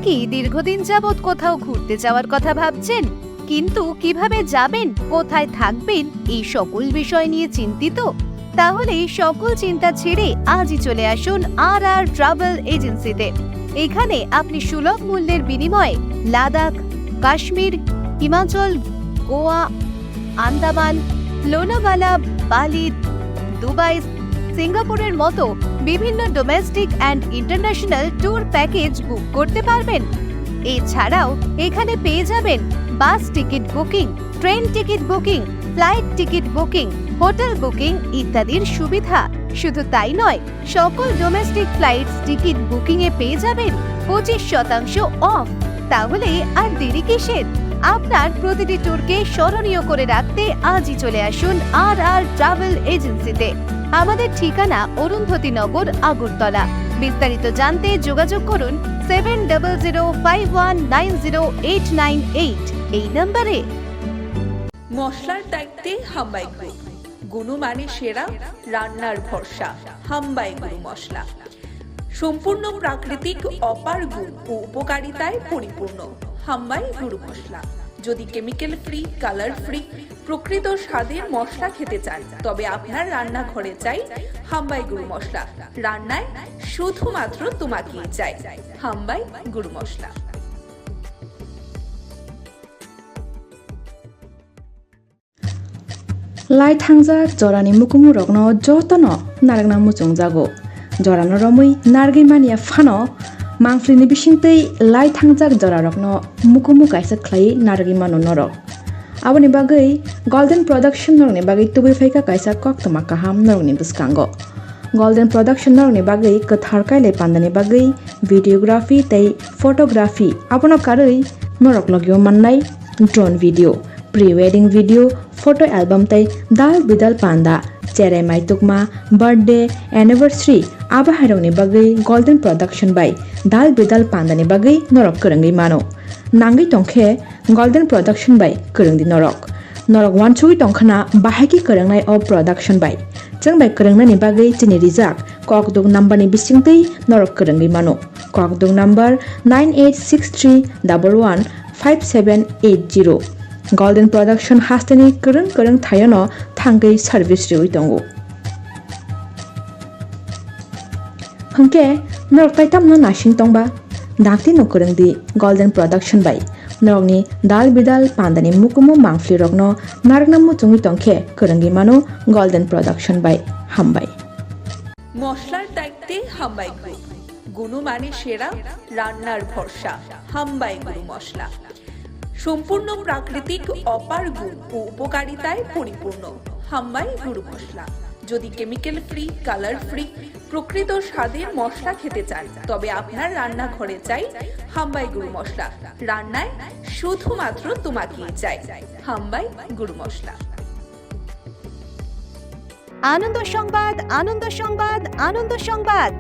কি দীর্ঘদিন যাবৎ কোথাও ঘুরতে যাওয়ার কথা ভাবছেন, কিন্তু কিভাবে যাবেন, কোথায় থাকবেন, এই সকল বিষয় নিয়ে চিন্তিত? তাহলে এই সকল চিন্তা ছেড়ে আজই চলে আসুন আর ট্রাভেল এজেন্সিতে। এখানে আপনি সুলভ মূল্যের বিনিময়ে লাদাখ, কাশ্মীর, হিমাচল, গোয়া, আন্দামান, লোনাভালা, বালি, দুবাই, সিঙ্গাপুরের মতো বিভিন্ন domestic and international tour package বুক করতে পারবেন। এছাড়াও এখানে পেয়ে যাবেন বাস ticket booking, train ticket booking, flight ticket booking, hotel booking ইত্যাদির সুবিধা। শুধু তাই নয়, সকল ডোমেস্টিক ফ্লাইট টিকিট বুকিং এ পেয়ে যাবেন 25% অফ। তাহলে আর দেরি কিসের? আপনার প্রতিটি ট্যুরকে স্মরণীয় করে রাখতে আজই চলে আসুন আর ট্রাভেল এজেন্সিতে। আমাদের ঠিকানা অরুন্ধতী নগর, আগরতলা। বিস্তারিত জানতে যোগাযোগ করুন 7005190898 এই নম্বরে। মশলার দায়িত্বে হাম্বাই গ্রুপ, গুণমানে সেরা, রান্নার ভরসা। হাম্বাই গুরু মশলা সম্পূর্ণ প্রাকৃতিক, অপার গুণ ও উপকারিতায় পরিপূর্ণ। হাম্বাই গুরু মশলা। যদি কেমিক্যাল ফ্রি, কালার ফ্রি, প্রকৃত স্বাদের মশলা খেতে চান, তবে আপনার রান্নাঘরে চাই হাম্বাই গুরু মশলা। রান্নায় শুধুমাত্র তোমাকেই চাই। হাম্বাই গুরু মশলা। লাই থাংজাক জরানি মুকুমু রগno jotono naragna muchung jago jorano romui nargi mania phano mangflini bisingtei lai thangjak jora rokno mukumu kaisa khlai nargi mano norok aboni bagai golden production norni bagai tubui phaika kaisa koktoma kaham norni buskango golden production norni bagai kathar kaile pandani bagai videography tei photography abono karoi norok logyo mannai drone video, pre-wedding video, photo album tai dal bidal panda, cherai mai tukma, birthday, anniversary aba harongni bagai golden production by dal bidal panda ni bagai norok kerengi mano nangi tongkhe golden production by kerengdi norok wanchui tongkhana bahaki kerengnai of production by jeng by kerengnai ni bagai chini rijak kokdung number ni bisingtei norok kerengi mano kokdung number 9863115780 golden production hasteni kereng thayono thangai service riwi tongo hangke norok taitam no nashing tongba dakti no kerengdi golden production by norokni dal bidal pandani mukumu mangfli rokno naragna muchungi tongkhe kerengi mano golden production by hambai মশলার দায়িত্বে হাম্বাই group, গুণমানে সেরা, রান্নার ভরসা। হাম্বাই গুরু মশলা সম্পূর্ণ প্রাকৃতিক, অপার গুণ ও উপকারিতায় পরিপূর্ণ। হাম্বাই গুরু মশলা। যদি কেমিক্যাল ফ্রি, কালার ফ্রি, প্রকৃত স্বাদের মশলা খেতে চান, তবে আপনার রান্নাঘরে চাই হাম্বাই গুরু মশলা। রান্নায় শুধুমাত্র তোমাকেই চাই। হাম্বাই গুরু মশলা। আনন্দ সংবাদ, আনন্দ সংবাদ, আনন্দ সংবাদ।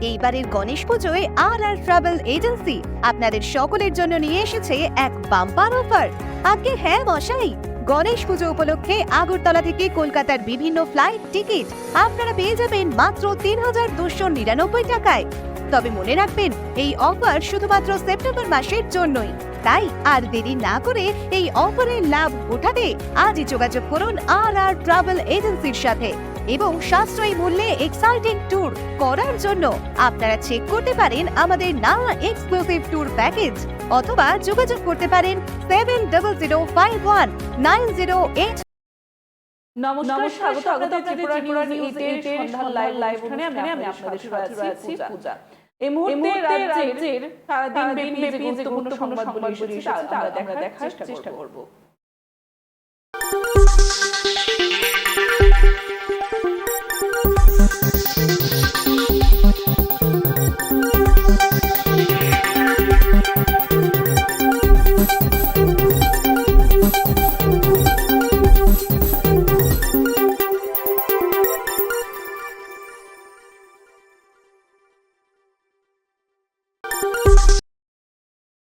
এইবারের গণেশ পুজোয় আর ট্রাভেল এজেন্সি আপনাদের সকলের জন্য নিয়ে এসেছে এক বাম্পার অফার। আজকে হ্যাঁ মশাই, গণেশ পুজো উপলক্ষে আগরতলা থেকে কলকাতার বিভিন্ন ফ্লাইট টিকিট আপনারা পেয়ে যাবেন মাত্র ৩,২৯৯ টাকায়। তবে মনে রাখবেন, এই অফার শুধুমাত্র সেপ্টেম্বর মাসের জন্যই। তাই আর দেরি না করে এই অফারের লাভ উঠাতে আজই যোগাযোগ করুন আর ট্রাভেল এজেন্সির সাথে এবং সাশ্রয়ী মূল্যে এক্সাইটিং ট্যুর করার জন্য আপনারা চেক করতে পারেন আমাদের নানা এক্সক্লুসিভ ট্যুর প্যাকেজ, অথবা যোগাযোগ করতে পারেন 70051908। নমস্কার, স্বাগত আপনাদের ত্রিপুরা নিউজ 8 এর সন্ধ্যার লাইভ অনুষ্ঠানে আমি আপনাদের সাথে আছি পূজা। এই মুহূর্তে রাজ্যের সারাদিন ব্যাপী যে গুরুত্বপূর্ণ সংবাদগুলি এসেছে তা আমরা দেখার চেষ্টা করব।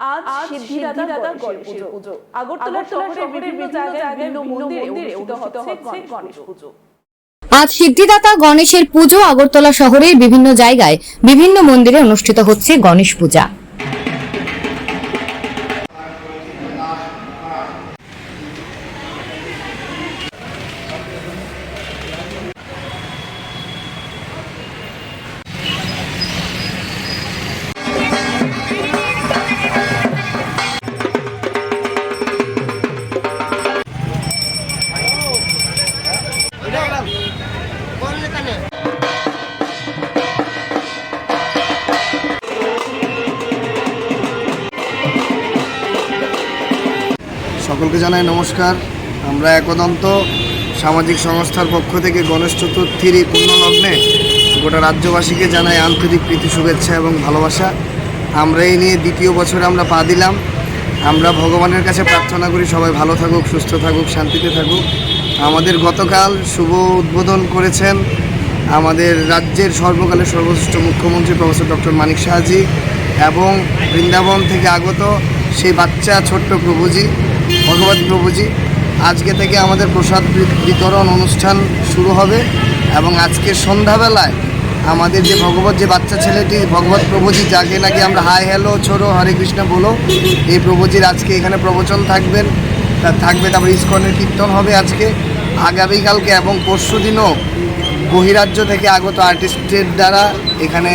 আজ সিদ্ধিদাতা গণেশের পুজো। আগরতলা শহরের বিভিন্ন জায়গায় বিভিন্ন মন্দিরে অনুষ্ঠিত হচ্ছে গণেশ পুজো। আজ সিদ্ধিদাতা গণেশের পুজো আগরতলা শহরের বিভিন্ন জায়গায় বিভিন্ন মন্দিরে অনুষ্ঠিত হচ্ছে গণেশ পূজা। সকলকে জানাই নমস্কার। আমরা একদন্ত সামাজিক সংস্থার পক্ষ থেকে গণেশ চতুর্থীর এই পূর্ণলগ্নে গোটা রাজ্যবাসীকে জানাই আন্তরিক প্রীতি শুভেচ্ছা এবং ভালোবাসা। আমরা এই নিয়ে দ্বিতীয় বছরে আমরা পা দিলাম। আমরা ভগবানের কাছে প্রার্থনা করি সবাই ভালো থাকুক, সুস্থ থাকুক, শান্তিতে থাকুক। আমাদের গতকাল শুভ উদ্বোধন করেছেন আমাদের রাজ্যের সর্বকালের সর্বশ্রেষ্ঠ মুখ্যমন্ত্রী প্রফেসর ডক্টর মানিক সাহাজি এবং বৃন্দাবন থেকে আগত সেই বাচ্চা ছোট্ট প্রভুজি, ভগবত প্রভুজি। আজকে থেকে আমাদের প্রসাদ বিতরণ অনুষ্ঠান শুরু হবে এবং আজকে সন্ধ্যাবেলায় আমাদের যে ভগবত যে বাচ্চা ছেলেটি ভগবত প্রভুজি, যাকে নাকি আমরা হাই হ্যালো ছোড়ো হরে কৃষ্ণ বলো, এই প্রভুজির আজকে এখানে প্রবচন থাকবে। তারপরে ইস্কনের কীর্তন হবে আজকে, আগামীকালকে এবং পরশু দিনও বহিরাজ্য থেকে আগত আর্টিস্টের দ্বারা এখানে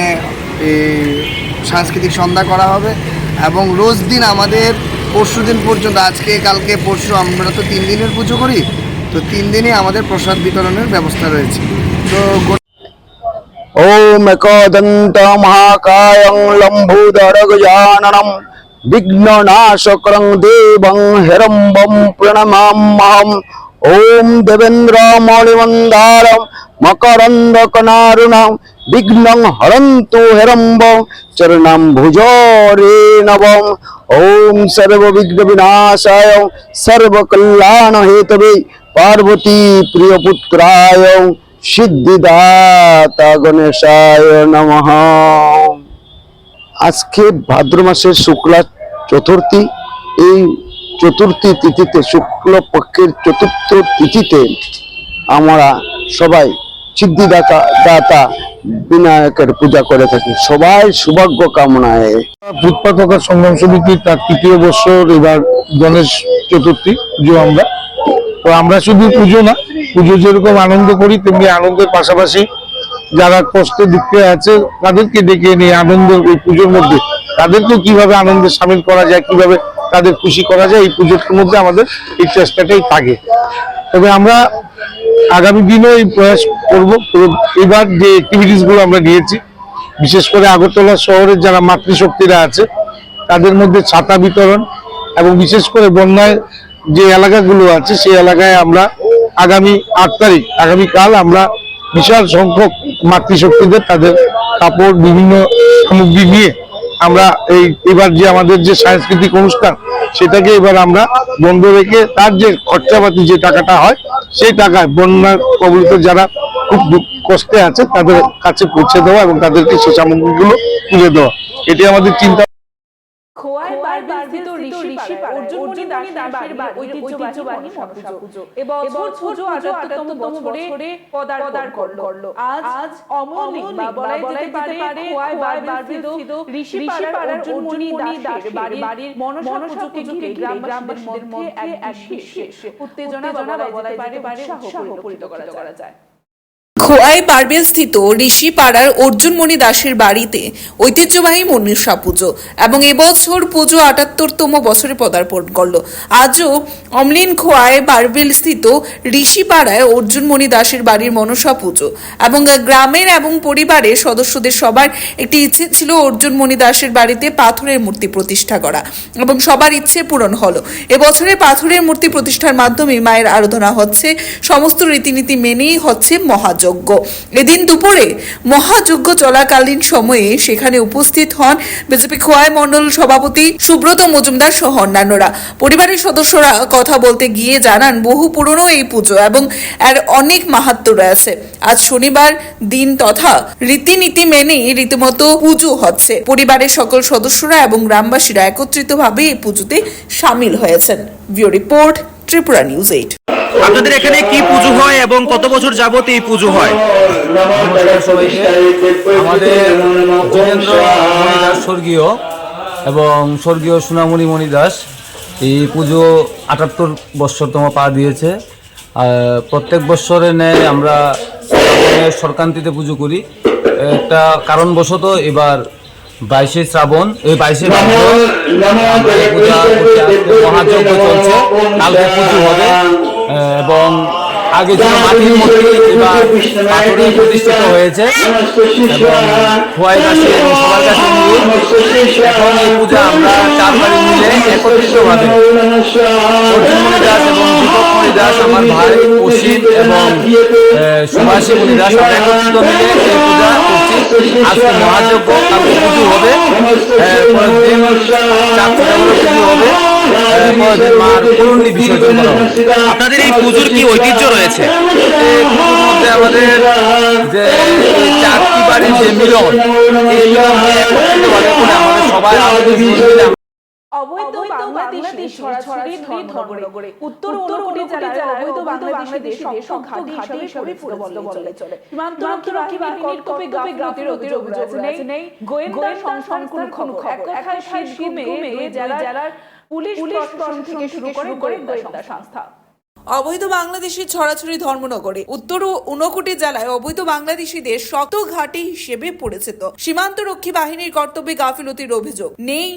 সাংস্কৃতিক সন্ধ্যা করা হবে এবং রোজ দিন আমাদের পরশু দিন পর্যন্ত, আজকে কালকে পরশু, আমরা তো 3 দিনের পুজো করি, তো 3 দিনই আমাদের প্রসাদ বিতরণের ব্যবস্থা রয়েছে। তো ओम एकदंत महाकायं लंबोदर गजाननं विघ्ननाशकरं देवं हिरम्बं प्रणमाम्यहम्। ओम देवेन्द्र मणिमन्दारं मकरन्दकनारुणं विघ्नं हरन्तु हिरम्बं चरणं भुजोरेणवम्। ओम सर्वविघ्नविनाशाय सर्वकल्याणहेतवे पार्वती प्रियपुत्राय সিদ্ধিদাতা গণেশায় নমঃ। আজকে ভাদ্র মাসের শুক্লা চতুর্থী। এই চতুর্থী তিথিতে, শুক্লপক্ষের চতুর্থ তিথিতে আমরা সবাই সিদ্ধিদাতা বিনায়কের পূজা করে থাকি, সবাই সৌভাগ্য কামনায়। ফুটপাত হকার সংগ্রাম সমিতি তার 3য় বছর এবার গণেশ চতুর্থী পুজো। আমরা শুধু পুজো না, পুজো যেরকম আনন্দ করি তেমনি আনন্দের পাশাপাশি যারা কষ্টে দুঃখে আছে তাদেরকে ডেকে নিয়ে আনন্দ, এই পুজোর মধ্যে তাদেরকে কিভাবে আনন্দে সামিল করা যায়, কিভাবে তাদের খুশি করা যায়, এই পুজোর মধ্যে আমাদের এই চেষ্টাটাই থাকে। তবে আমরা আগামী দিনেও এই প্রয়াস করবো। এবার যে অ্যাক্টিভিটিস গুলো আমরা নিয়েছি, বিশেষ করে আগরতলা শহরের যারা মাতৃশক্তিরা আছে তাদের মধ্যে ছাতা বিতরণ এবং বিশেষ করে বন্যায় যে এলাকাগুলো আছে সেই এলাকায় আমরা আগামী 8 তারিখ, আগামীকাল আমরা বিশাল সংখ্যক মাতৃশক্তিদের তাদের কাপড়, বিভিন্ন সামগ্রী নিয়ে আমরা এবার যে আমাদের যে সাংস্কৃতিক অনুষ্ঠান সেটাকে এবার আমরা বন্ধ রেখে তার যে খরচাপাতি যে টাকাটা হয় সেই টাকায় বন্যা কবলিত যারা খুব কষ্টে আছে তাদের কাছে পৌঁছে দেওয়া এবং তাদেরকে সেই সামগ্রীগুলো তুলে দেওয়া, এটি আমাদের চিন্তা। খোয়াই বারবিস্থিত ঋষিপাড়ায় অর্জুনমণি দাসের বাড়ির ঐতিহ্যবাহী মনসা পুজো। এবছর পুজো ৭৮তম বছরে পদার্পণ করলো। আজ অমলিক বা বলা যেতে পারে খোয়াই বারবিস্থিত ঋষিপাড়ার অর্জুনমণি দাসের বাড়ির মনসা পুজোকে গ্রামবাসীদের মধ্যে এক বিশেষ উত্তেজনা বা বলা যেতে পারে উৎসাহ পরিলক্ষিত করা যায়। খোয়াই বারবেল স্থিত ঋষিপাড়ার অর্জুনমণি দাসের বাড়িতে ঐতিহ্যবাহী মনসা পুজো এবং এবছর পুজো ৭৮তম বছরে পদার্পণ করলো। আজও অমলিন খোয়াই বারবেল স্থিত ঋষিপাড়ায় অর্জুনমণি দাসের বাড়ির মনসা পুজো এবং গ্রামের এবং পরিবারের সদস্যদের সবার একটি ইচ্ছে ছিল অর্জুনমণি দাসের বাড়িতে পাথরের মূর্তি প্রতিষ্ঠা করা এবং সবার ইচ্ছে পূরণ হলো। এবছরে পাথরের মূর্তি প্রতিষ্ঠার মাধ্যমে মায়ের আরাধনা হচ্ছে, সমস্ত রীতিনীতি মেনেই হচ্ছে মহাযজ্ঞ। এদিন দুপুরে মহাযজ্ঞ চলাকালীন সময়ে সেখানে উপস্থিত হন বিজেপি খোয়াই মণ্ডল সভাপতি সুব্রত মজুমদার সহ অন্যান্যরা। পরিবারের সদস্যরা কথা বলতে গিয়ে জানান বহু পুরনো এই পুজো এবং এর অনেক মাহাত্ম্য রয়েছে। আজ শনিবার দিন তথা রীতিনীতি মেনে রীতিমতো পুজো হচ্ছে। পরিবারের সকল সদস্যরা এবং গ্রামবাসীরা একত্রিতভাবে এই পুজোতে সামিল হয়েছেন। Bureau report, Tripura news 8। আপনাদের এখানে কি পুজো হয় এবং কত বছর যাবত এই পুজো হয়? আমাদের যোগেন্দ্র মণি দাস স্বর্গীয় এবং স্বর্গীয় সোনামণি মণি দাস এই পুজো ৭৮ বৎসরতম পা দিয়েছে। প্রত্যেক বৎসরে নেয় আমরা সংক্রান্তিতে পুজো করি। একটা কারণবশত এবার 22শে শ্রাবণ, এই 22শে পূজা মহাযজ্ঞ চলছে, কালকে পুজো হবে এবং আগে যে মাটির মূর্তি এবার পাথরে প্রতিষ্ঠিত হয়েছে এবং খোয়াই দাসের সবার কাছে নিয়ে এখন এই পূজা আমরা 4 বাড়ি মিলে একত্রিতভাবে অর্জুন মণি দাস এবং দীপক মণি দাস, আমার ভাই অসিত এবং সুভাষী মণি দাস, আমরা একত্রিত মিলে এই পূজা করছি। আজকে মহাযজ্ঞ, কালকে পুজো হবে, পরের দিন চাঁদপুজো হবে, পরের দিন মার পুরনি বিসর্জন করা হবে। আপনাদের এই পুজোর কি ঐতিহ্য রয়েছে? এই পুজোর মধ্যে আমাদের যে চারটি বাড়ির যে মিলন, এই মিলনকে একত্রিতভাবে করে আমাদের সবাই আমাদের অবৈধ বাংলাদেশি ছড়াছড়ি ধর্মনগরে উত্তর ঊনকোটি জেলার অবৈধ বাংলাদেশিদের শক্ত ঘাঁটি হিসেবে পরিচিত বলে চলে। সীমান্তরক্ষী বাহিনীর কর্তব্যে গাফিলতির অভিযোগ নেই, গোয়েন্দা সংস্থার কোনো খবর। এক কথায় শীতঘুমে জেলার পুলিশ প্রশাসন থেকে শুরু করে গোয়েন্দা সংস্থা। অবৈধ বাংলাদেশি ছড়াছড়ি ধর্মনগরে উত্তর ঊনকোটি জেলায় অবৈধ বাংলাদেশিদের শক্ত ঘাঁটি হিসেবে পরিচিত। সীমান্তরক্ষী বাহিনীর কর্তব্যে গাফিলতির অভিযোগ নেই,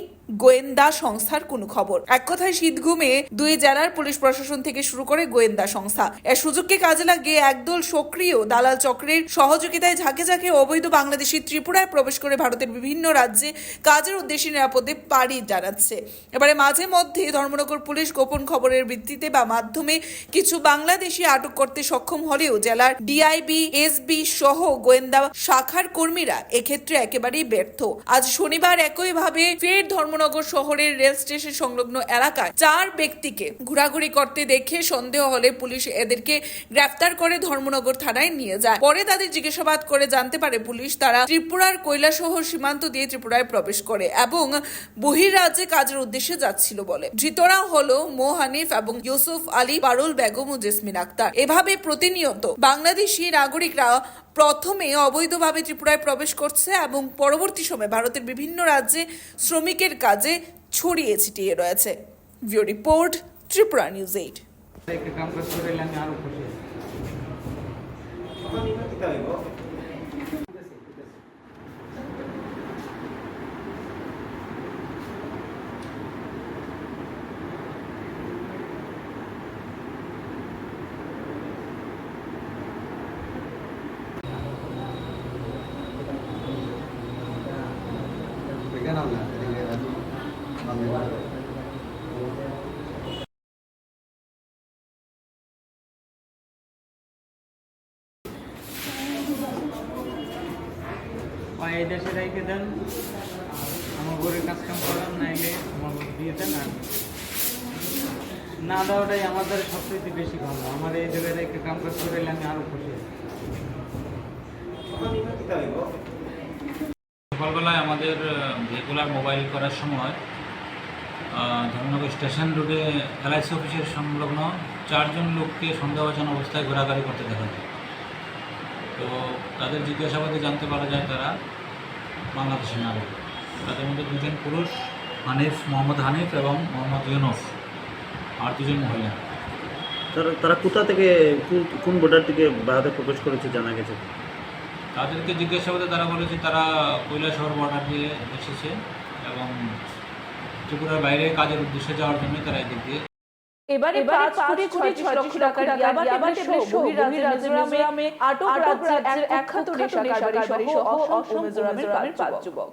গোয়েন্দা সংস্থার কোনো খবর। এক কথায় শীতঘুমে দুই জেলার পুলিশ প্রশাসন থেকে শুরু করে গোয়েন্দা সংস্থা এর সুযোগকে কাজে লাগিয়ে একদল সক্রিয় দালাল চক্রের সহযোগিতায় ঝাঁকে ঝাঁকে অবৈধ বাংলাদেশি ত্রিপুরায় প্রবেশ করে ভারতের বিভিন্ন রাজ্যে কাজের উদ্দেশ্যে নিরাপদে পাড়ি জানাচ্ছে। এবারে মাঝে মধ্যে ধর্মনগর পুলিশ গোপন খবরের ভিত্তিতে বা মাধ্যমে কিছু বাংলাদেশি আটক করতে সক্ষম হলেও জেলার ডিআইবি, এসবি সহ গোয়েন্দা শাখার কর্মীরা এক্ষেত্রে একেবারেই ব্যর্থ। আজ শনিবার একইভাবে ফের ধর্মনগর শহরের রেল স্টেশন সংলগ্ন এলাকায় 4 ব্যক্তিকে ঘোরাঘুরি করতে দেখে সন্দেহ হলে পুলিশ এদেরকে গ্রেফতার করে ধর্মনগর থানায় নিয়ে যায়। পরে তাদের জিজ্ঞাসাবাদ করে জানতে পারে পুলিশ তারা ত্রিপুরার কৈলাসহর সীমান্ত দিয়ে ত্রিপুরায় প্রবেশ করে এবং বহির্রাজ্যে কাজের উদ্দেশ্যে যাচ্ছিল বলে। ধৃতরা হলো মো হানিফ এবং ইউসুফ আলী, পারুল বেগম ও জেসমিন আক্তার। এভাবে প্রতিনিয়ত বাংলাদেশি নাগরিকরা প্রথমে অবৈধভাবে ত্রিপুরায় প্রবেশ করছে এবং পরবর্তী সময়ে ভারতের বিভিন্ন রাজ্যে শ্রমিকের কাজে ছড়িয়ে ছিটিয়ে রয়েছে। Video report, Tripura news 8। এই দেশে রেখে দেন, আমার ঘরের কাজ কাম করান, নাইলে আমার দিয়ে দেন। আর না দেওয়াটাই আমাদের সবচেয়ে বেশি ভালো। আমার এই জায়গায় রেখে কাম কাজ করে আমি আরো খুশি। সকালবেলায় আমাদের রেগুলার মোবাইল করার সময় ধর্মনগর স্টেশন রোডে LIC অফিসের সংলগ্ন 4 জন লোককে সন্দেহভাজন অবস্থায় ঘোরাঘুরি করতে দেখা যায়। তো তাদের জিজ্ঞাসাবাদে জানতে পারা যায় তারা বাংলাদেশের নাগরিক। তাদের মধ্যে 2 জন পুরুষ, মোহাম্মদ হানিফ এবং মোহাম্মদ ইউনুস, আর 2 জন মহিলা। তারা কোথা থেকে, কোন বর্ডার থেকে ভারতে প্রবেশ করেছে জানা গেছে? তাদেরকে জিজ্ঞাসাবাদে তারা বলেছে তারা কৈলাসহর বর্ডার দিয়ে এসেছে এবং ত্রিপুরার বাইরে কাজের উদ্দেশ্যে যাওয়ার জন্য তারা এদিক দিয়ে। এবারে 5 কোটি 36 লক্ষ টাকার ইয়াবা ট্যাবলেট সহ বহির্রাজ্যে মিজোরামে আটক রাজ্যের এক খ্যাত নেশাকারী সহ অসম মিজোরামের 5 যুবক।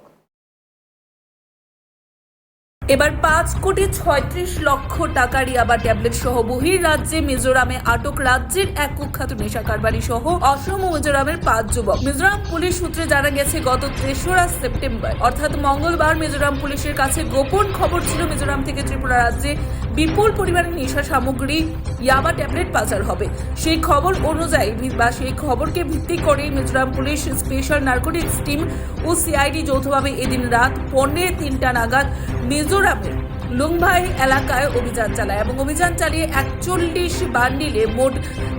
এবার 5 কোটি 36 লক্ষ টাকার ইয়াবা ট্যাবলেট সহ বহির্রাজ্যে মিজোরামে আটক রাজ্যের এক কুখ্যাত নেশা কারবারি সহ অসম ও মিজোরামের 5 যুবক। মিজোরাম পুলিশ সূত্রে জানা গেছে গত 3রা সেপ্টেম্বর অর্থাৎ মঙ্গলবার মিজোরাম পুলিশের কাছে গোপন খবর ছিল মিজোরাম থেকে ত্রিপুরা রাজ্যে বিপুল পরিমাণে নেশা সামগ্রী ইয়াবা ট্যাবলেট পাচার হবে। সেই খবর অনুযায়ী বা সেই খবরকে ভিত্তি করে Mizoram police special narcotics team ও সিআইডি যৌথভাবে এদিন রাত 3:45 নাগাদ মিজোরামের লুংভাই এলাকায় অভিযান চালায় এবং অভিযান চালিয়ে 41 বান্ডিলে মোট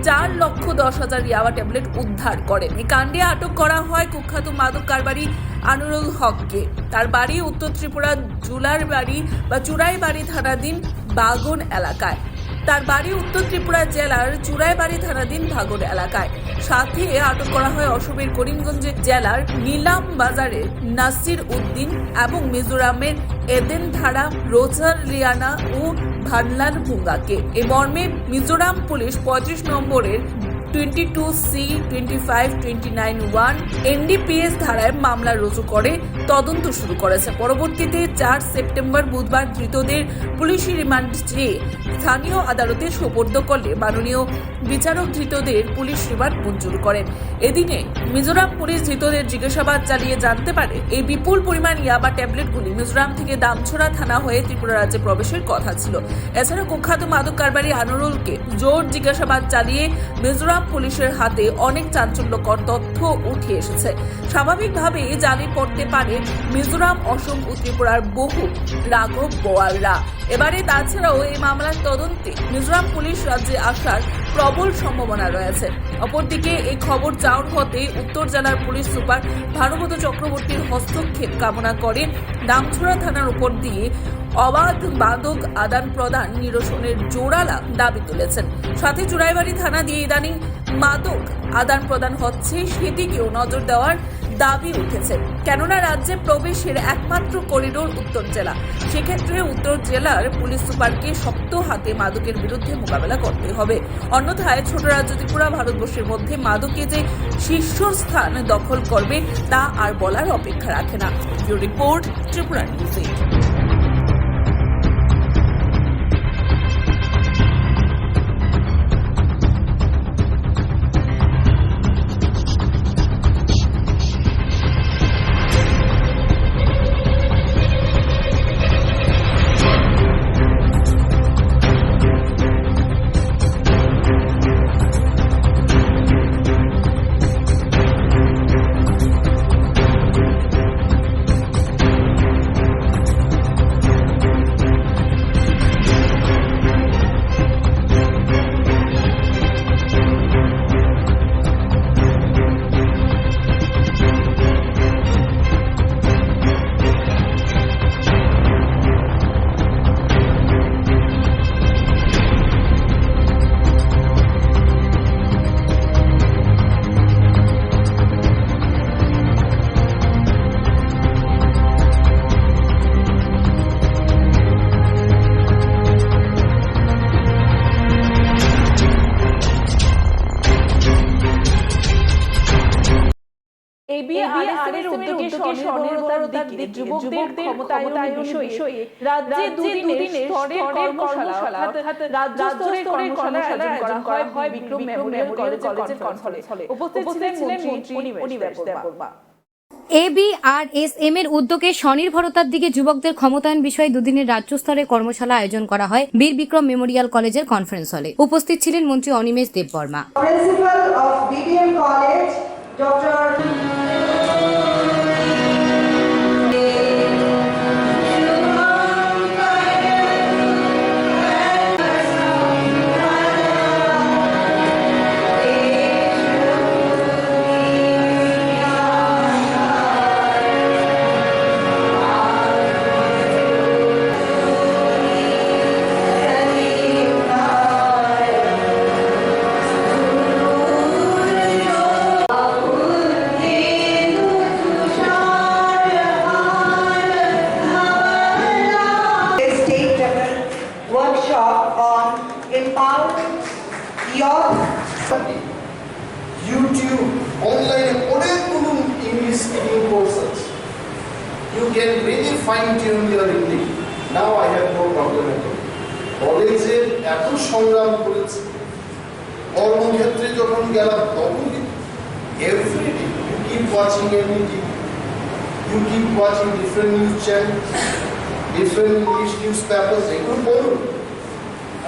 4,10,000 ইয়াবা ট্যাবলেট উদ্ধার করেন। এই কাণ্ডে আটক করা হয় কুখ্যাত মাদক কারবারি আনুরুল হককে। তার বাড়ি উত্তর ত্রিপুরা চুরাইবাড়ি থানাধীন বাগন এলাকায়। তার বাড়ি উত্তর ত্রিপুরা জেলার চুরাইবাড়ি থানাধীন ভাগন এলাকায়। সাথে আটক করা হয় অসমের করিমগঞ্জ জেলার নীলাম বাজারের নাসির উদ্দিন এবং মিজোরামের এদেনধারা, রোজার রিয়ানা ও ভানলার ভুঙ্গাকে। এ মর্মে মিজোরাম পুলিশ 35 নম্বরের 22C 2529(1) NDPS ধারায় মামলা রুজু করে তদন্ত শুরু করেছে। পরবর্তীতে 4 সেপ্টেম্বর বুধবার ধৃতদের পুলিশি রিমান্ড চেয়ে স্থানীয় আদালতে সোপর্দ করলে মাননীয় বিচারক ধৃতদের পুলিশ রিমান্ড মঞ্জুর করেন। এদিনে মিজোরাম পুলিশ ধৃতদের জিজ্ঞাসাবাদ চালিয়ে জানতে পারে এই বিপুল পরিমাণ ইয়াবা ট্যাবলেটগুলি মিজোরাম থেকে দামছড়া থানা হয়ে ত্রিপুরা রাজ্যে প্রবেশের কথা ছিল। এছাড়া কুখ্যাত মাদক কারবারি আনোরুলকে জোর জিজ্ঞাসাবাদ চালিয়ে মিজোরাম পুলিশের হাতে অনেক চাঞ্চল্যকর তথ্য উঠে এসেছে। স্বাভাবিকভাবেই জালে পড়তে পারে মিজোরাম, অসম ও ত্রিপুরার বহু রাঘব বোয়ালরা। এবারে তাছাড়াও এই মামলার তদন্তে মিজোরাম পুলিশ রাজ্যে আসার প্রবল সম্ভাবনা রয়েছে। অপরদিকে এই খবর চাউর হতে উত্তর জেলার পুলিশ সুপার ভানুপত চক্রবর্তীর হস্তক্ষেপ কামনা করে দামছড়া থানার উপর দিয়ে অবাধ মাদক আদান প্রদান নিরসনের জোরালা দাবি তুলেছেন। সাথে চুরাইবাড়ি থানা দিয়ে ইদানিং মাদক আদান প্রদান হচ্ছে সেদিকেও নজর দেওয়ার দাবি উঠেছে, কেননা রাজ্যে প্রবেশের একমাত্র করিডোর উত্তর জেলা। সেক্ষেত্রে উত্তর জেলার পুলিশ সুপারকে শক্ত হাতে মাদকের বিরুদ্ধে মোকাবেলা করতে হবে। অন্যথায় ছোট রাজ্য ত্রিপুরা ভারতবর্ষের মধ্যে মাদকে যে শীর্ষস্থান দখল করবে তা আর বলার অপেক্ষা রাখে না। Report Tripura news. এবিআরএসএমের উদ্যোগে স্বনির্ভরতার দিকে যুবকদের ক্ষমতায়নের বিষয়ে রাজ্যে দুদিনের স্তরের কর্মশালা অর্থাৎ রাজ্য স্তরের কর্মশালা আয়োজন করা হয় বিক্রম মেমোরিয়াল কলেজের কনফারেন্স হলে। উপস্থিত ছিলেন মন্ত্রী অনিমেষ দেববর্মা। এবিআরএসএম এর উদ্যোগে স্বনির্ভরতার দিকে যুবকদের ক্ষমতায়ন বিষয়ে দুদিনের রাজ্য স্তরের কর্মশালা আয়োজন করা হয় বীর বিক্রম মেমোরিয়াল কলেজের কনফারেন্স হলে। উপস্থিত ছিলেন মন্ত্রী Animesh Debbarma. Principal of BBM college doctor YouTube, online, অনেকগুলো English speaking courses. You can really fine tune your English. Now I have no problem at all. কলেজে এত সংগ্রাম করেছে, কর্মক্ষেত্রে যখন গেলাম তখন everyday you keep watching every you keep watching different news channels, different English newspapers, এগুলো পড়ুন।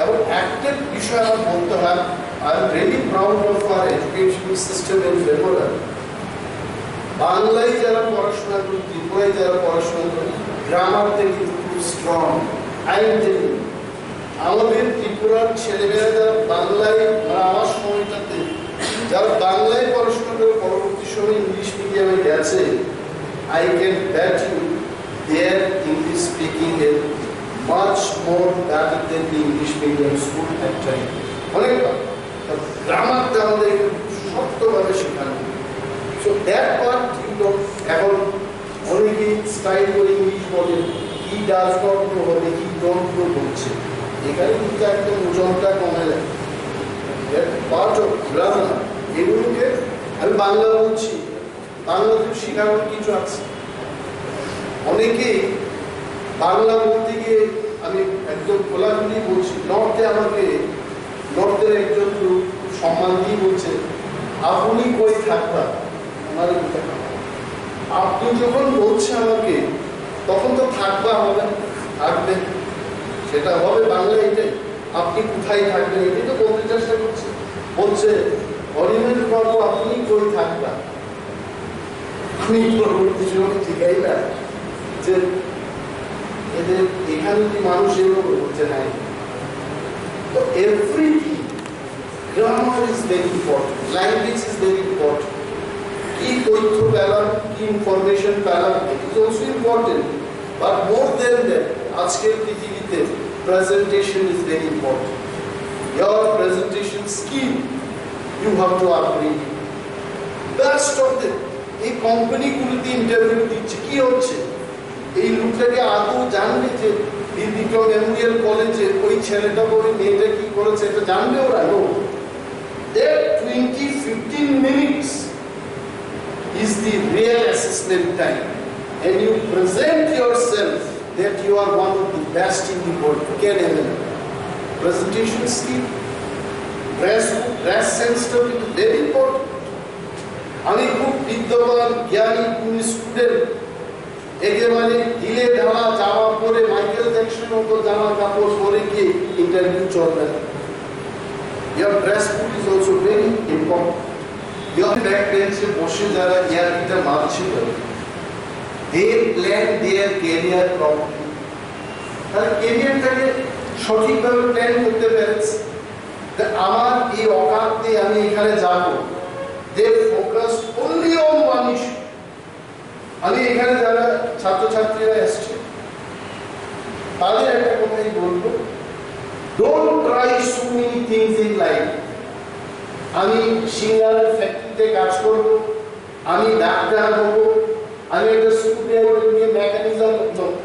এবং একটা বিষয় আমার বলতে হয়, I am really proud of our education system in Bengal. বাংলায় যারা পড়াশোনা করি, ত্রিপুরায় যারা পড়াশোনা করি, গ্রামারটা কিন্তু খুব স্ট্রং। আমাদের ত্রিপুরার ছেলেমেয়েরা যারা বাংলায়, আমার সময়টাতে যারা বাংলায় পড়াশোনা করে পরবর্তী সময় ইংলিশ মিডিয়ামে গেছে, I can bet you their English speaking is much more better than the English medium school actually. অনেকটা গ্রামারটা আমাদের শক্তভাবে শেখানো। So that part you don't এখন অনেকে স্টাইল করে ইংলিশ বলে, he does not know হবে, he don't know বলছে। এখানে কিন্তু একদম ওজনটা কমে যায়। That part of grammar, এগুলোকে আমি বাংলা বলছি, বাংলাতে শেখানোর কিছু আছে। অনেকেই বাংলা বলতে গিয়ে আমি একদম খোলাখুলি বলছি, নর্থের একজন লোক সম্মান দিয়ে বলছে আপনি কই থাকবা, আপনি যখন বলছে আমাকে তখন তো থাকবা হবে, থাকবে, সেটা হবে বাংলা। এটাই আপনি কোথায় থাকবেন এটাই তো বলতে চেষ্টা করছে। বলছে অরিমেশ বাবু আপনি কই থাকবা। আমি পরবর্তী সময় ঠিকাই না যে এদের এখানে কি মানুষ এভাবে বলছে নাই। তো everything, grammar is very important, language is very important. কি তথ্য পেলাম, কি ইনফরমেশন পেলাম, it is also important. But more than that, আজকের পৃথিবীতে presentation is very important. Your presentation skill you have to upgrade. Best of them. এই কোম্পানিগুলোতে interview দিচ্ছে, কি হচ্ছে এই লোকটাকে আদৌ জানবে যে বীর বিক্রম মেমোরিয়াল কলেজে ওই ছেলেটা ওই মেয়েটা কি করেছে এটা জানবে ওরা? No. That 20-15 minutes is the real assessment time, and you present yourself that you are one of the best in the world. Can you? Presentation skill, dress sense is very important. আমি খুব বিদ্যমান জ্ঞানী কোন student একেবারে ঢিলে ঢালা জামা পরে মাইকেল জ্যাকসন মতো জামা কাপড় পরে গিয়ে ইন্টারভিউ চলবে না। Your dress code is also very important. Your back bench-এ বসে যারা ইয়ারটা মারছিল, they plan their career properly. তার ক্যারিয়ারটাকে সঠিকভাবে প্ল্যান করতে পেরেছে। আমার এই অকাতে আমি এখানে যাব, they focus only on one issue. আমি এখানে যারা ছাত্রছাত্রীরা এসছে তাদের একটা কথাই বলবো, don't try so many things in life. আমি সিঙ্গারের ফ্যাক্টরিতে কাজ করব, আমি ডাক্তার হব, আমি একটা স্ক্রুড্রাইভার নিয়ে মেকানিজম করব।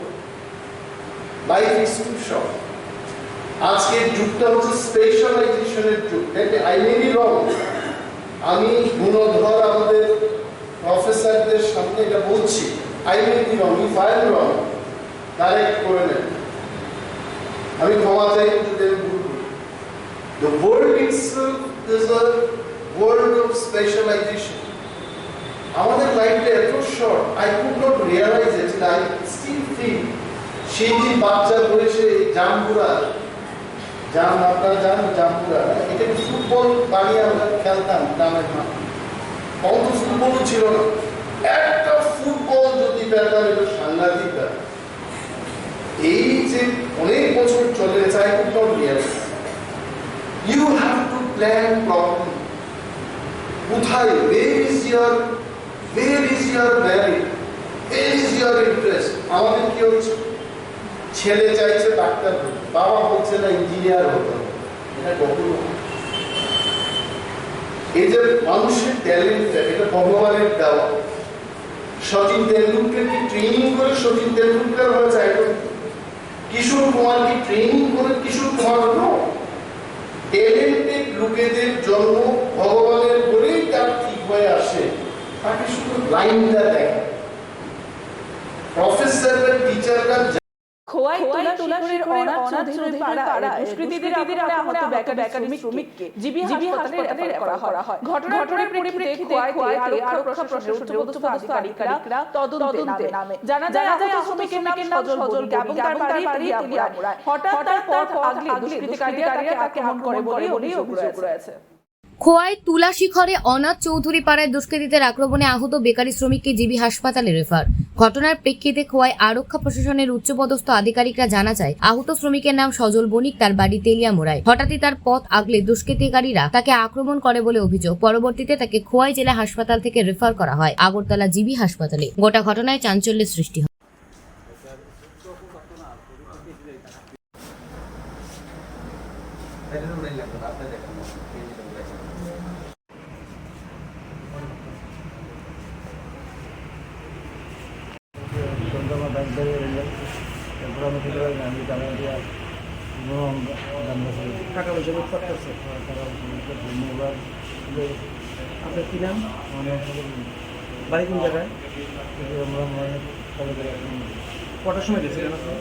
Life is too short. আজকের যুগটা হচ্ছে স্পেশালাইজেশনের যুগ। আই মে বি রং, আমি গুণধর আমাদের প্রফেসরদের সামনে এটা বলছি, I may be wrong, if I am wrong correct করে নেন, আমি ক্ষমা চাই যদি আমি ভুল করি। The world itself is a world of specialization. আমাদের লাইফটা এত short, I could not realize it, and I still feel সেই যে বাচ্চা বয়সে জামপুরা, আপনারা জানেন জামপুরা, এটা ফুটবল বানিয়ে আমরা খেলতাম গ্রামের মাঠে। তখন তো ফুটবলও ছিল না, একটা ফুটবল যদি পেতাম এটা সাংঘাতিক। এই যে অনেক বছর চলে গেছে, I could not realize. You have to plan properly. কোথায়, where is your value, where is your interest? আমাদের কি হচ্ছে, ছেলে চাইছে ডাক্তার হতে, বাবা বলছে না ইঞ্জিনিয়ার হতে, এটা কখনো। এই যে মানুষের ট্যালেন্ট, এটা ভগবানের দেওয়া। সচিন তেন্ডুলকর কি ট্রেনিং করে সচিন তেন্ডুলকর হয়েছে? এখন কিশোর কুমার কি ট্রেনিং করে কিশোর কুমার হলো? ট্যালেন্টেড লোকেদের জন্ম ভগবানের বলেই তার ঠিক হয়ে আসে, তাকে শুধু লাইনটা দেখে। প্রফেসররা, টিচাররা খোয়াই তোলা শিখরের অনাথ চৌধুরী পাড়া দুষ্কৃতীদের আহত একাডেমিক শ্রমিককে জিবি হাসপাতালে রেফার করা হয়। ঘটনার পরিপ্রেক্ষিতে খোয়াইতে আরক্ষা প্রশাসনের উচ্চপদস্থ আধিকারিকরা তদন্তে নামে। জানা যায় আহত শ্রমিকের নাম সজল এবং তার বাড়ি তেলিয়ামুড়ায়। হঠাৎ তার পথ আগলে দুষ্কৃতিকারীরা তাকে আক্রমণ করে বলেই অভিযোগ রয়েছে। খোয়াই তুলা শিখরে অনাথ চৌধুরী পাড়ায় দুষ্কৃতীদের আক্রমণে আহত বেকারি শ্রমিককে জিবি হাসপাতালে রেফার। ঘটনার প্রেক্ষিতে খোয়াই আরক্ষা প্রশাসনের উচ্চপদস্থ আধিকারিকরা জানা যায় আহত শ্রমিকের নাম সজল বণিক, তার বাড়ি তেলিয়ামুড়ায়। হঠাৎই তার পথ আগলে দুষ্কৃতিকারীরা তাকে আক্রমণ করে বলে অভিযোগ। পরবর্তীতে তাকে খোয়াই জেলা হাসপাতাল থেকে রেফার করা হয় আগরতলা জিবি হাসপাতালে। গোটা ঘটনায় চাঞ্চল্যের সৃষ্টি হয়। টাকা পয়সা উৎপাদ করছে। ধন্যবাদ। আপনার কি নাম? বাড়ি কোন জায়গায়? আমরা কটার সময় গেছিলেন আপনি?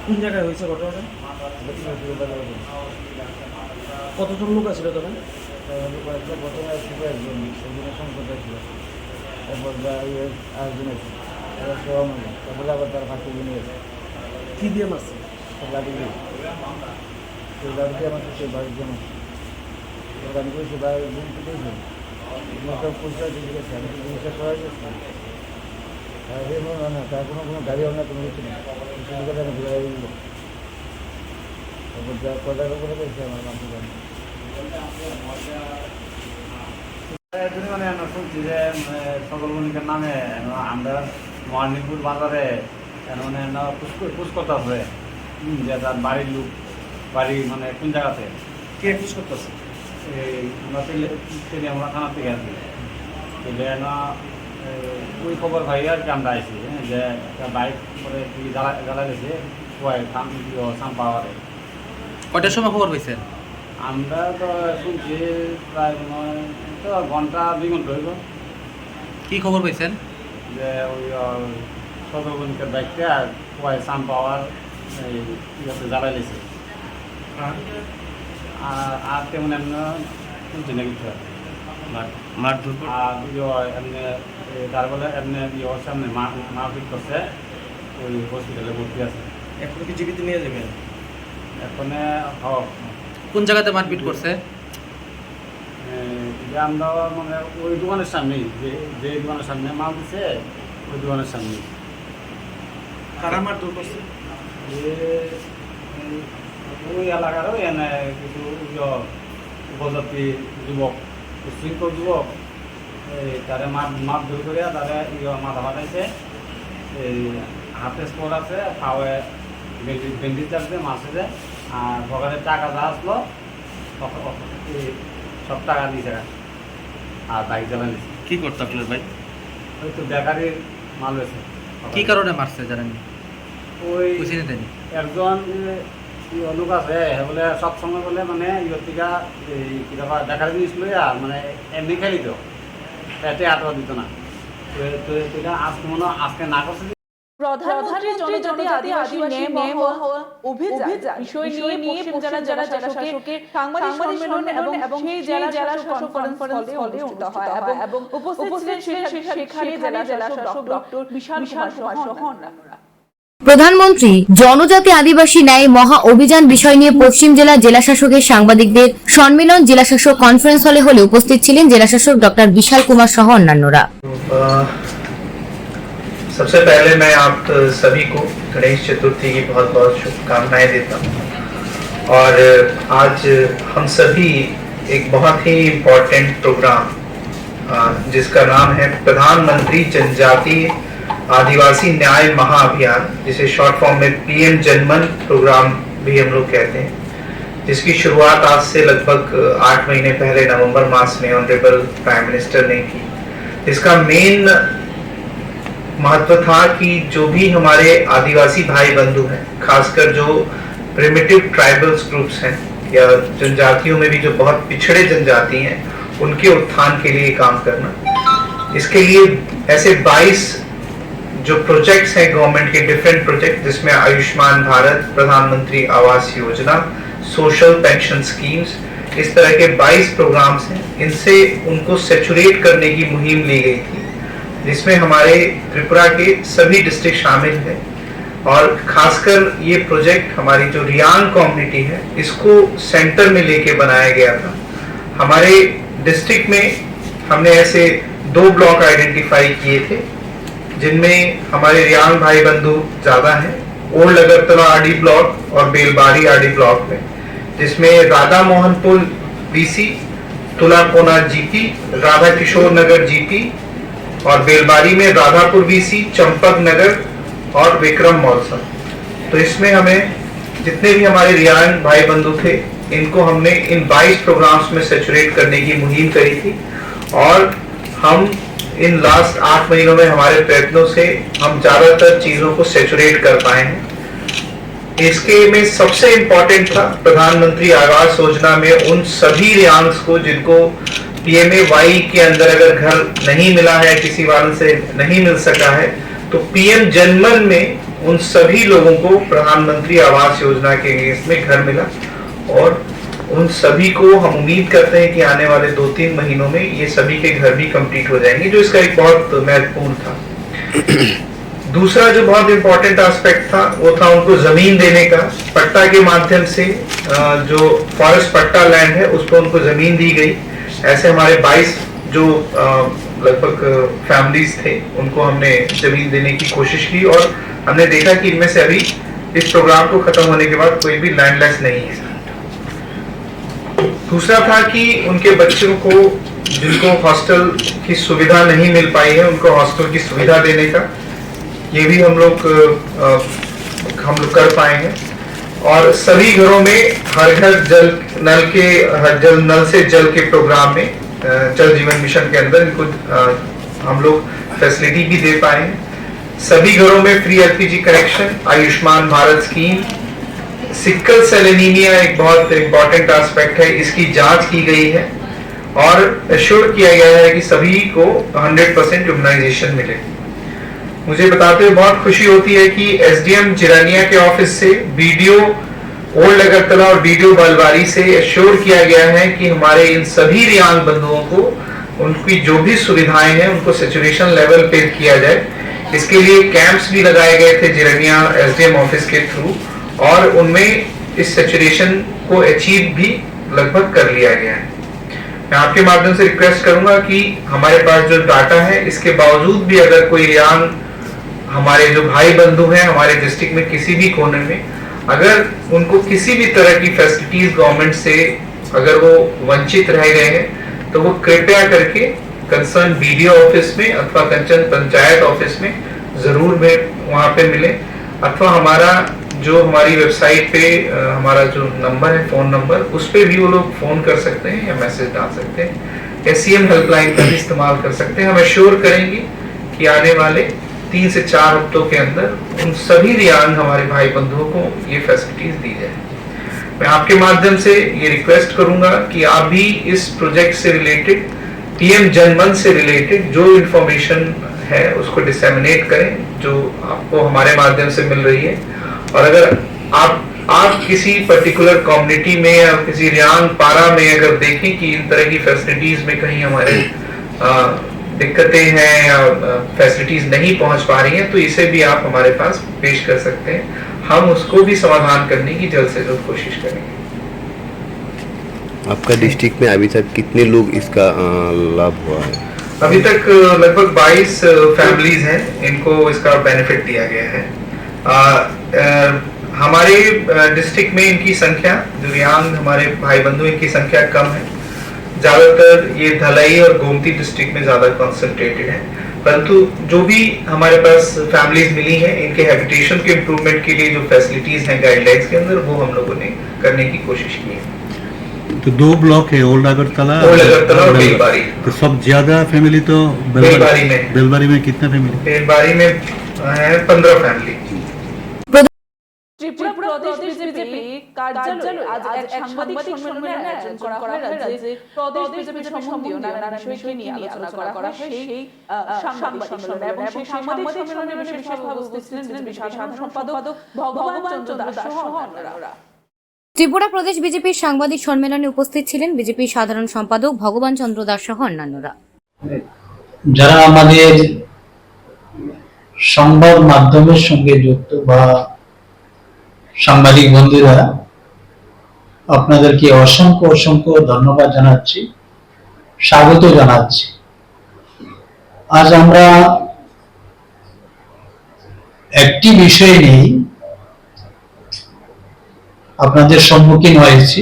কোন জায়গায় হয়েছে ঘটনাটা? কতজন লোক আছিল তখন? কি দিয়ে মারছে? মানে শুনছি যে সকল বণিকের নামে আমরা মহানিপুর বাজারে মানে পুষ করতে হবে যে তার বাড়ির লোক বাড়ি মানে কোন জায়গাতে কে পুশ করতেছে? এই আমরা আমরা থানার থেকে আসি না ওই খবর ভাই আর কি আমরা আইসি যে একটা বাইক করে কি জ্বালা গেছে সাম পাওয়ারে। কটার সময় খবর পেয়েছেন? আমরা তো শুনছি প্রায় তো ঘন্টা 2 ঘন্টা হইব। কি খবর পেয়েছেন? যে ওই সদরবণিকের বাইকটা কয় সাম পাওয়ার ইয়েতে জ্বালাই লেছে আর তেমন এমন শুনছি না কিছু মারধর আর এমনি তারপরে এমনি সামনে মারপিট করছে ওই হসপিটালে ভর্তি আছে। এখন কি জীবিত নিয়ে যাবেন? এখন কোন জায়গাতে মারপিট করছে? আমরা মানে ওই দোকানের সামনেই যে দোকানের সামনে মাল দিচ্ছে ওই দোকানের সামনে। কারা মারধর করছে? ওই এলাকারও এনে কিছু উপজাতি যুবক উশৃঙ্খল যুবক তারে মারধর করিয়া তারে মাথা ফাটাইছে, এই হাতে স্পোর আছে, পাওয়ে বেন্ডিজ আছে, মাসে আর ভগানের টাকা যা আসলো সব টাকা দিয়েছে আর বাইক জ্বালা নিয়েছে। কি করতো আপনার ভাই? ওই তো বেকারির মাল হয়েছে। কি কারণে মারছে জানেন? ওই বুঝিনি দেন একজন লোক আছে বলে সবসময় বলে মানে ইয়তিকা এই কিবা দেখার জিনিস লইয়া মানে এমনি খেলি তো পেটে আটকা দিত না। তো এটা আজকে মনে আজকে না করছে। প্রধানমন্ত্রী জনজাতি আদিবাসী ন্যায় হওয়া অভিযান বিষয় নিয়ে পশ্চিম জেলা শাসকের সাংবাদিক সম্মেলন এবং সেই জেলা শাসক কনফারেন্স হলে অনুষ্ঠিত হয় এবং উপস্থিত ছিলেন সেখানে জেলা শাসক ডক্টর বিশাল কুমার সহ অন্যান্যরা। প্রধানমন্ত্রী জনজাতি আদিবাসী ন্যায় মহা অভিযান বিষয় নিয়ে পশ্চিম জেলা জেলাশাসকের সাংবাদিকদের সম্মেলন জেলাশাসক কনফারেন্স হলে উপস্থিত ছিলেন জেলাশাসক ডক্টর বিশাল কুমার সহ অন্যান্যরা। सबसे पहले मैं आप सभी को गणेश चतुर्थी की बहुत बहुत शुभकामनाएं देता हूँ और आज हम सभी एक बहुत ही इम्पोर्टेंट प्रोग्राम जिसका नाम है प्रधानमंत्री जनजातीय आदिवासी न्याय महाअभियान, जिसे शॉर्ट फॉर्म में PM जनमन प्रोग्राम भी हम लोग कहते हैं, जिसकी शुरुआत आज से लगभग 8 महीने पहले नवंबर मास में ऑनरेबल प्राइम मिनिस्टर ने की। इसका मेन महत्व था कि जो भी हमारे आदिवासी भाई बंधु हैं, खासकर जो प्रिमिटिव ट्राइबल्स ग्रुप्स हैं या जनजातियों में भी जो बहुत पिछड़े जनजाति हैं, उनके उत्थान के लिए काम करना। इसके लिए ऐसे 22 जो प्रोजेक्ट्स हैं गवर्नमेंट के, डिफरेंट प्रोजेक्ट, जिसमें आयुष्मान भारत, प्रधानमंत्री Awas Yojana, social pension schemes, इस तरह के 22 प्रोग्राम्स हैं। इनसे उनको सेचुरेट करने की मुहिम ली गई थी, जिसमें हमारे त्रिपुरा के सभी डिस्ट्रिक्ट शामिल हैं और खासकर ये प्रोजेक्ट हमारी जो रियांग कम्युनिटी है इसको सेंटर में लेके बनाया गया था। हमारे डिस्ट्रिक्ट में हमने ऐसे 2 ब्लॉक आइडेंटिफाई किए थे जिनमें हमारे रियांग भाई बंधु ज्यादा हैं, ओल्ड अगरतला आरडी ब्लॉक और बेलबारी आरडी ब्लॉक में, जिसमें राधा मोहनपुर BC, तुलाकोना GP, राधा किशोर नगर GP और बेलबारी में राधापुर BC, चंपक नगर और विक्रम मौलसा। तो इसमें हमें जितने भी हमारे रियांग भाई बंधु थे इनको हमने इन 22 प्रोग्राम्स में सेचुरेट करने की मुहिम करी थी और हम इन लास्ट 8 महीनों में हमारे प्रयत्नों से हम ज्यादातर चीजों को सेचुरेट कर पाए हैं। इसके में सबसे इम्पोर्टेंट था प्रधानमंत्री आवास योजना में उन सभी रियांग्स को जिनको PMAY के अंदर अगर घर नहीं मिला है, किसी कारण से नहीं मिल सका है, तो PM जनमन में उन सभी लोगों को प्रधानमंत्री आवास योजना के इसमें घर मिला और उन सभी को हम उम्मीद करते हैं कि आने वाले 2-3 महीनों में ये सभी के घर भी कंप्लीट हो जाएंगे, जो इसका एक बहुत महत्वपूर्ण था। दूसरा जो बहुत इंपॉर्टेंट एस्पेक्ट था वो था उनको जमीन देने का। पट्टा के माध्यम से जो फॉरेस्ट पट्टा लैंड है उस पर उनको जमीन दी गई। ऐसे हमारे 22 जो लगभग फैमिलीज थे उनको हमने जमीन देने की कोशिश की और हमने देखा कि इनमें से अभी इस प्रोग्राम को खत्म होने के बाद कोई भी लैंडलेस नहीं है। दूसरा था कि उनके बच्चों को जिनको हॉस्टल की सुविधा नहीं मिल पाई है उनको हॉस्टल की सुविधा देने का ये भी हम लोग कर पाए हैं। और सभी घरों में हर घर जल नल से जल के प्रोग्राम में जल जीवन मिशन के अंदर इनको हम लोग फैसिलिटी भी दे पाए हैं। सभी घरों में free LPG connection, Ayushman Bharat scheme, sickle cell anaemia एक बहुत इंपॉर्टेंट एस्पेक्ट है, इसकी जांच की गई है और एश्योर किया गया है कि सभी को 100% इम्यूनाइजेशन मिले। मुझे बताते हुए बहुत खुशी होती है कि SDM जिरानिया के ऑफिस से BDO ओल्ड अगरतला और BDO बालवारी से एश्योर किया गया है कि हमारे इन सभी रियांग बंधुओं को उनकी जो भी सुविधाएं हैं उनको सैचुरेशन लेवल पे किया जाए। इसके लिए कैंप्स भी लगाए गए थे जिरानिया SDM ऑफिस के थ्रू और उनमें इस सैचुरेशन को अचीव भी लगभग कर लिया गया है। मैं आपके माध्यम से रिक्वेस्ट करूंगा कि हमारे पास जो डाटा है इसके बावजूद भी अगर कोई रियांग हमारे जो भाई बंधु हैं हमारे डिस्ट्रिक्ट में किसी भी कोने में अगर उनको किसी भी तरह की फैसिलिटीज गवर्नमेंट से अगर वो वंचित रह गए हैं तो वो कृपया करके कंसर्न BDO ऑफिस में अथवा कंचन पंचायत ऑफिस में जरूर वहां पे मिले अथवा हमारा जो हमारी वेबसाइट पे हमारा जो नंबर है फोन नंबर उस पे भी वो लोग फोन कर सकते हैं या मैसेज डाल सकते हैं। SCM हेल्पलाइन का भी इस्तेमाल कर सकते हैं। हम एश्योर करेंगे कि आने वाले 3 से 4 हफ्तों के अंदर उन सभी रियांग हमारे भाई बंधुओं को ये फैसिलिटीज दी जाए। मैं आपके माध्यम से ये रिक्वेस्ट करूंगा कि आप भी इस प्रोजेक्ट से रिलेटेड PM जनमन से रिलेटेड जो इंफॉर्मेशन है उसको डिसेमिनेट करें जो आपको हमारे माध्यम से मिल रही है। और अगर आप किसी पर्टिकुलर कम्युनिटी में या किसी रियांग पारा में अगर देखें कि इन तरह की फैसिलिटीज में कहीं हमारे दिक्कतें हैं या फैसिलिटीज नहीं पहुंच पा रही हैं तो इसे भी आप हमारे पास पेश कर सकते हैं। हम उसको भी समाधान करने की जल्द से जल्द कोशिश करेंगे। आपका डिस्ट्रिक्ट में अभी तक कितने लोग इसका लाभ हुआ है? अभी तक लगभग 22 फैमिलीज हैं इनको इसका बेनिफिट दिया गया है। हमारे डिस्ट्रिक्ट में इनकी संख्या जो रियांग हमारे भाई बंधु इनकी संख्या कम है। ज्यादातर ये धलाई और गोमती डिस्ट्रिक्ट में ज्यादा कॉन्सेंट्रेटेड है, परंतु जो भी हमारे पास फैमिलीज मिली हैं इनके हैबिटेशन के इम्प्रूवमेंट के लिए जो फैसिलिटीज हैं गाइडलाइंस के अंदर वो हम लोगों ने करने की कोशिश की है। तो 2 ब्लॉक है, ओल्ड अगरतला और बेलबारी। तो सब ज्यादा फैमिली तो बेलबारी में कितना फैमिली? बेलबारी में है 15 फैमिली। ত্রিপুরা প্রদেশ বিজেপি কার্যালয়ে আজ এক সাংবাদিক সম্মেলনের আয়োজন করা হয়। রাজ্যে প্রদেশ বিজেপি সম্বন্ধীয় নানা বিষয়কে নিয়ে আলোচনা করা হয় সেই সাংবাদিক সম্মেলনে এবং সেই সাংবাদিক সম্মেলনে বিশেষভাবে উপস্থিত ছিলেন বিজেপি সাধারণ সম্পাদক ভগবান চন্দ্র দাস সহ অন্যরা। ত্রিপুরা প্রদেশ বিজেপির সাংবাদিক সম্মেলনে উপস্থিত ছিলেন বিজেপির সাধারণ সম্পাদক ভগবান চন্দ্র দাস সহ অন্যান্যরা। যারা আমাদের সংবাদ মাধ্যমের সঙ্গে যুক্ত বা সাংবাদিক বন্ধুরা আপনাদেরকে অসংখ্য অসংখ্য ধন্যবাদ জানাচ্ছি, স্বাগত জানাচ্ছি। আজ আমরা একটি বিষয় নিয়ে আপনাদের সম্মুখীন হয়েছি।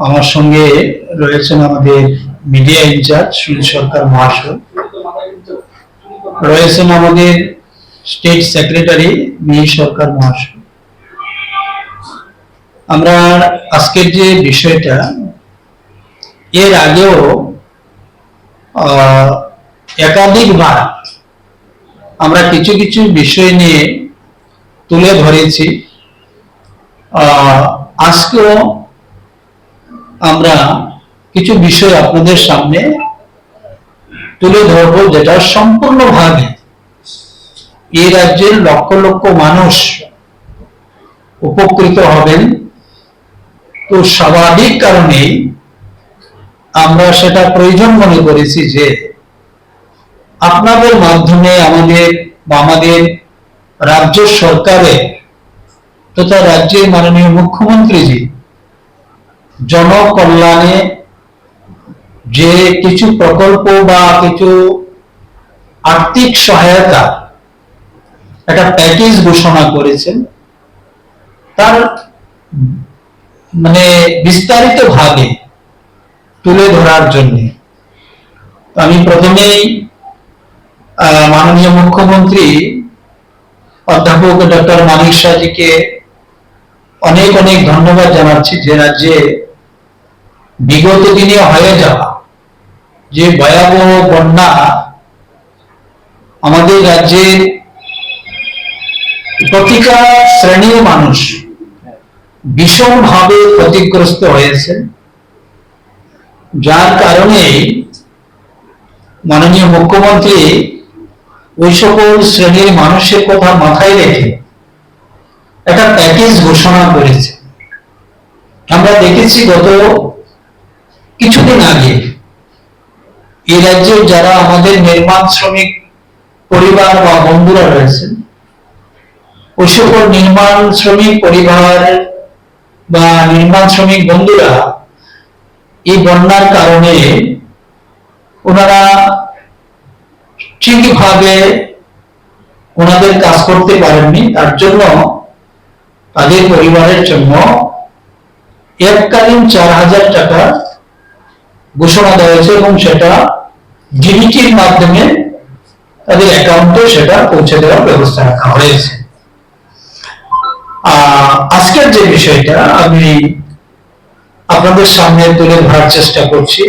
আমার সঙ্গে রয়েছেন আমাদের মিডিয়া ইনচার্জ সুনীল সরকার মহাশয়, রয়েছেন আমাদের স্টেট সেক্রেটারি মিহির সরকার মহাশয়। আমরা আজকের যে বিষয়টা এর আগেও একাধিকবার আমরা কিছু কিছু বিষয় নিয়ে তুলে ধরেছি। আজকেও আমরা কিছু বিষয় আপনাদের সামনে তুলে ধরবো, যেটা সম্পূর্ণভাবে এই রাজ্যের লক্ষ লক্ষ মানুষ উপকৃত হবেন। তো স্বাভাবিক কারণেই আমরা সেটা প্রয়োজন মনে করেছি যে আপনাদের মাধ্যমে আমাদের রাজ্য সরকারের তথা রাজ্যের মাননীয় মুখ্যমন্ত্রীজি জনকল্যাণে যে কিছু প্রকল্প বা কিছু আর্থিক সহায়তা একটা প্যাকেজ ঘোষণা করেছেন, তার বিস্তারিত ভাবে তুলে ধরার জন্য আমি প্রথমেই মাননীয় মুখ্যমন্ত্রী অধ্যাপক ডক্টর মানিক শাহজিকে অনেক অনেক ধন্যবাদ জানাচ্ছি, যে রাজ্যে বিগত দিনে হয়ে যাওয়া যে ভয়াবহ বন্যা আমাদের রাজ্যের প্রতিটা শ্রেণীর মানুষ ভীষণভাবে ক্ষতিগ্রস্ত হয়েছে, যার কারণে মাননীয় মুখ্যমন্ত্রী ওই সকল শ্রেণীর মানুষের কথা মাথায় রেখে একটা প্যাকেজ ঘোষণা করেছে। আমরা দেখেছি গত কিছুদিন আগে এই রাজ্যে যারা আমাদের নির্মাণ শ্রমিক পরিবার বা বন্ধুরা রয়েছেন, ওই সকল নির্মাণ শ্রমিক পরিবার বা নির্মাণ শ্রমিক বন্ধুরা এই বন্যার কারণে ওনারা ঠিকভাবে ওনাদের কাজ করতে পারেননি, তার জন্য তাদের পরিবারের জন্য এককালীন 4,000 টাকা ঘোষণা দেওয়া হয়েছে এবং সেটা ডিবিটির মাধ্যমে তাদের অ্যাকাউন্টে সেটা পৌঁছে দেওয়ার ব্যবস্থা রাখা হয়েছে। আজকের যে বিষয়টা আমি আপনাদের সামনে তুলে ধরার চেষ্টা করছি,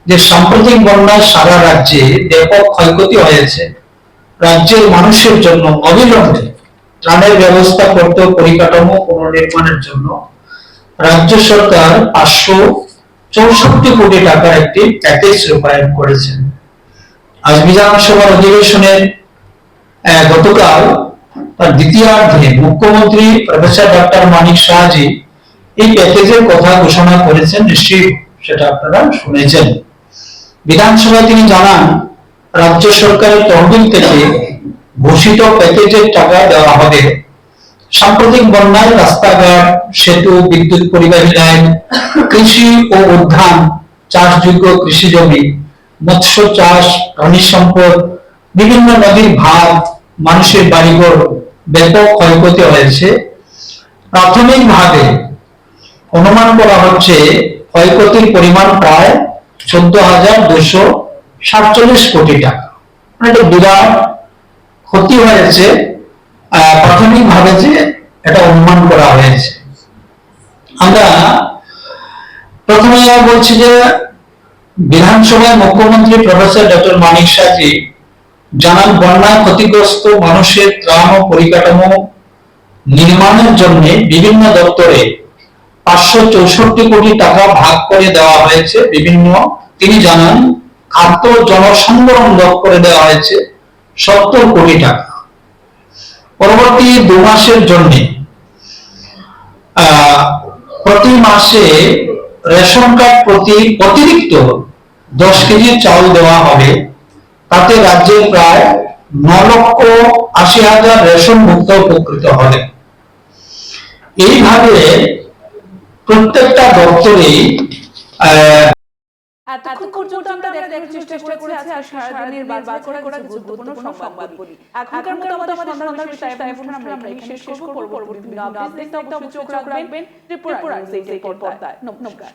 যে সাম্প্রতিক বন্যায় সারা রাজ্যে ব্যাপক ক্ষয়ক্ষতি হয়েছে। রাজ্যের মানুষের জন্য অবিলম্বে ত্রাণের ব্যবস্থা করতে পরিকাঠামো পুনর্নির্মাণের জন্য রাজ্য সরকার 564 কোটি টাকার একটি প্যাকেজ রূপায়ণ করেছেন। আজ বিধানসভার অধিবেশনের গতকাল তার দ্বিতীয়ার্ধে মুখ্যমন্ত্রী প্রফেসর ডক্টর মানিক শাহজি এই প্যাকেজের কথা ঘোষণা করেছেন, নিশ্চয়ই সেটা আপনারা শুনেছেন। বিধানসভায় তিনি জানান, রাজ্য সরকারের তহবিল থেকে ঘোষিত প্যাকেজের টাকা দেওয়া হবে সাম্প্রতিক বন্যায় রাস্তাঘাট, সেতু, বিদ্যুৎ পরিবাহী লাইন, কৃষি ও উদ্যান, চাষযোগ্য কৃষি জমি, মৎস্য চাষ, খনিজ সম্পদ, বিভিন্ন নদীর ভাগ, মানুষের বাড়িঘর ব্যাপক ক্ষয়ক্ষতি হয়েছে। প্রাথমিকভাবে অনুমান করা হচ্ছে ক্ষয়ক্ষতির পরিমাণ প্রায় 14,247 কোটি টাকা। একটা বিরাট ক্ষতি হয়েছে প্রাথমিকভাবে, যে এটা অনুমান করা হয়েছে। আমরা প্রথমে বলছি যে বিধানসভায় মুখ্যমন্ত্রী প্রফেসর ডক্টর মানিক শাহজি জানান, বন্যায় ক্ষতিগ্রস্ত মানুষের ত্রাণ ও পরিকাঠামো নির্মাণের জন্য বিভিন্ন দপ্তরে 564 কোটি টাকা ভাগ করে দেওয়া হয়েছে। তিনি জানান, খাদ্য জনসংবরণ দপ্তরে দেওয়া হয়েছে 70 কোটি টাকা। পরবর্তী 2 মাসের জন্য প্রতি মাসে রেশন কার্ড প্রতি অতিরিক্ত 10 কেজি চাউল দেওয়া হবে। তাতে রাজ্যের প্রায় 9,80,000 রেশন ভুক্ত উপকৃত হবে। এইভাবে প্রত্যেকটা দপ্তরেই এতক্ষণ পর্যন্ত আমরা দেখার চেষ্টা করেছি আর সারাদিনের বাজার করে গুরুত্বপূর্ণ সংবাদগুলি। এখনকার মতো আমাদের সন্ধ্যার শেষ টাইম আমরা এখানে শেষ করব। পরবর্তী আপডেট দেখতে অবশ্যই চোখ রাখবেন ত্রিপুরা নিউজ 8 এর পর্দায়। নমস্কার।